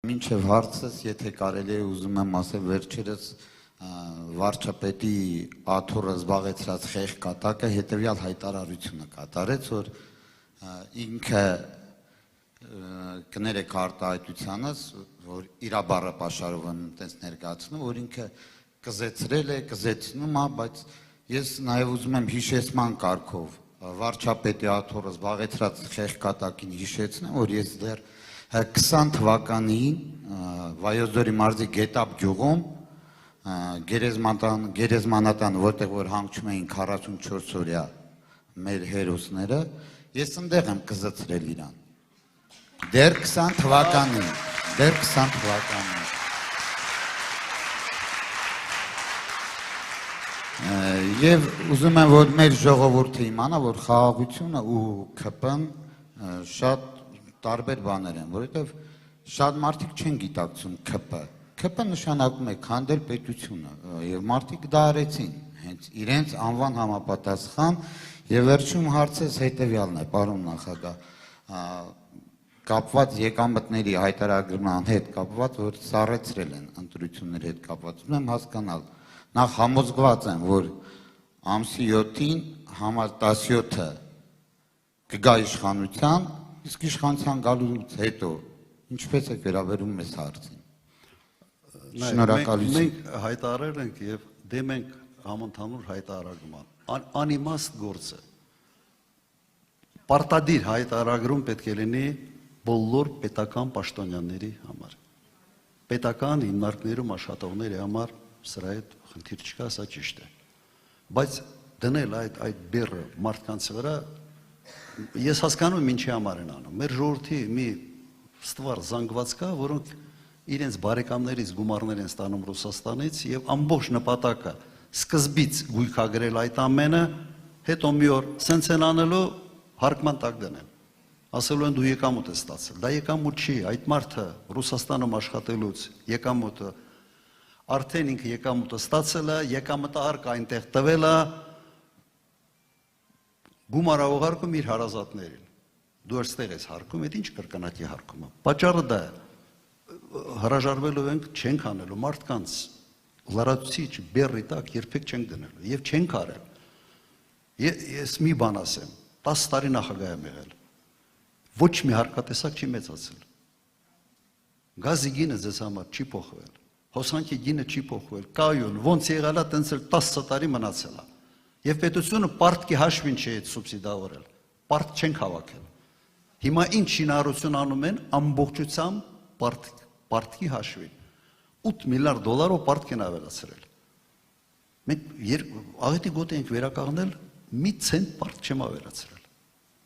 Մինչև հարցս, եթե կարելի է ուզում եմ ասել վերջերս վարչապետի աթոռը զբաղեցրած խեղճ կատակը հետևյալ հայտարարությունը կատարեց, որ ինքը կներեք արտահայտությանս, որ իրա բառը պաշարով եմ տենց ներկայացնում, որ ինքը կզեցրել է, կզեցնում է, բայց ես նաև ուզում եմ հիշեցման կարգով վարչապետի աթոռը զբաղեցրած խեղճ կատակին հիշեցնեմ, որ ես դեռ 20 թվականին Վայոց ձորի մարզի Գետապ գյուղում գերեզմանատան, որտեղ որ հանգչում էին 44 օրյա մեր հերոսները, ես ընդեղ եմ կզցրել իրան։ Դեռ 20 թվականին, Եվ ուզում եմ, որ մեր ժողովուրդը իմանա, որ խաղաղությունը ու ՔՊ-ն շատ տարբեր բաներ են, որովհետև շատ մարդիկ չեն գիտակցում ՔՊ։ ՔՊ նշանակում է քանդել պետությունը, եւ մարդիկ դա արեցին, հենց իրենց անվան համապատասխան, եւ վերջում հարցս հետեւյալն է, պարոն նախագահ, կապված եկամտների հայտարարման հետ կապված, որ սառեցրել են ընտրությունների հետ կապված, ուզում եմ հասկանալ, նախ համոզված եմ, որ ամսի 7-ին համար 17-ը կգա իշխանության, իսկ իշխանության գալուց հետո ինչպես եք վերաբերում մեզ հարցին։ Շնորհակալություն։ Մենք հայտարարել ենք եւ դեմ ենք համընդհանուր հայտարարման։ Անիմաստ գործ է։ Պարտադիր հայտարարում պետք է լինի բոլոր պետական պաշտոնյաների համար։ Պետական հիմնարկներում աշխատողների համար սրա հետ խնդիր չկա, սա ճիշտ է։ Բայց դնել այդ բեռը մարդկանց վրա, ես հասկանում եմ ինչի համար են անում։ Մեր ժողովրդի մի ստվար զանգված կա, որոնք իրենց բարեկամներից գումարներ են ստանում Ռուսաստանից եւ ամբողջ նպատակը սկզբից գույքագրել այդ ամենը, հետո մի օր սենց են անելու հարկման տակ դնել։ Ասելու են դու եկամուտ ես ստացել։ Դա եկամուտ չի, այդ մարդը Ռուսաստանում աշխատելուց եկամուտը արդեն ինքը եկամուտը ստացել է, եկամտահարկը այնտեղ տվել է, գումար ուղարկում իր հարազատներին։ Դու այստեղ ես հարկում, այդ ինչ կրկնակի հարկում է։ Պատճառը դա է։ Հրաժարվելու ենք, չենք անելու մարդկանց լրացուցիչ բեռի տակ երբեք չենք դնելու եւ չենք արել։ Ես մի բան ասեմ, 10 տարի նախագահ եմ եղել։ Ոչ մի հարկատեսակ չի մեծացել։ Գազի գինը ձեզ համար չի փոխվել։ Հոսանքի գինը չի փոխվել, կայուն, ոնց եղել է, տենց էլ 10 տարի մնացել է։ Եվ պետությունը պարտքի հաշվին չի այդ սուբսիդավորել, պարտ չենք հավաքել։ Հիմա ինչ շինարարություն անում են ամբողջությամբ պարտքի հաշվին։ 8 միլիարդ դոլարով պարտք են ավելացրել։ Մենք աղետի գոտի ենք վերականգնել, մի ցենտ պարտ չեմ ավելացրել։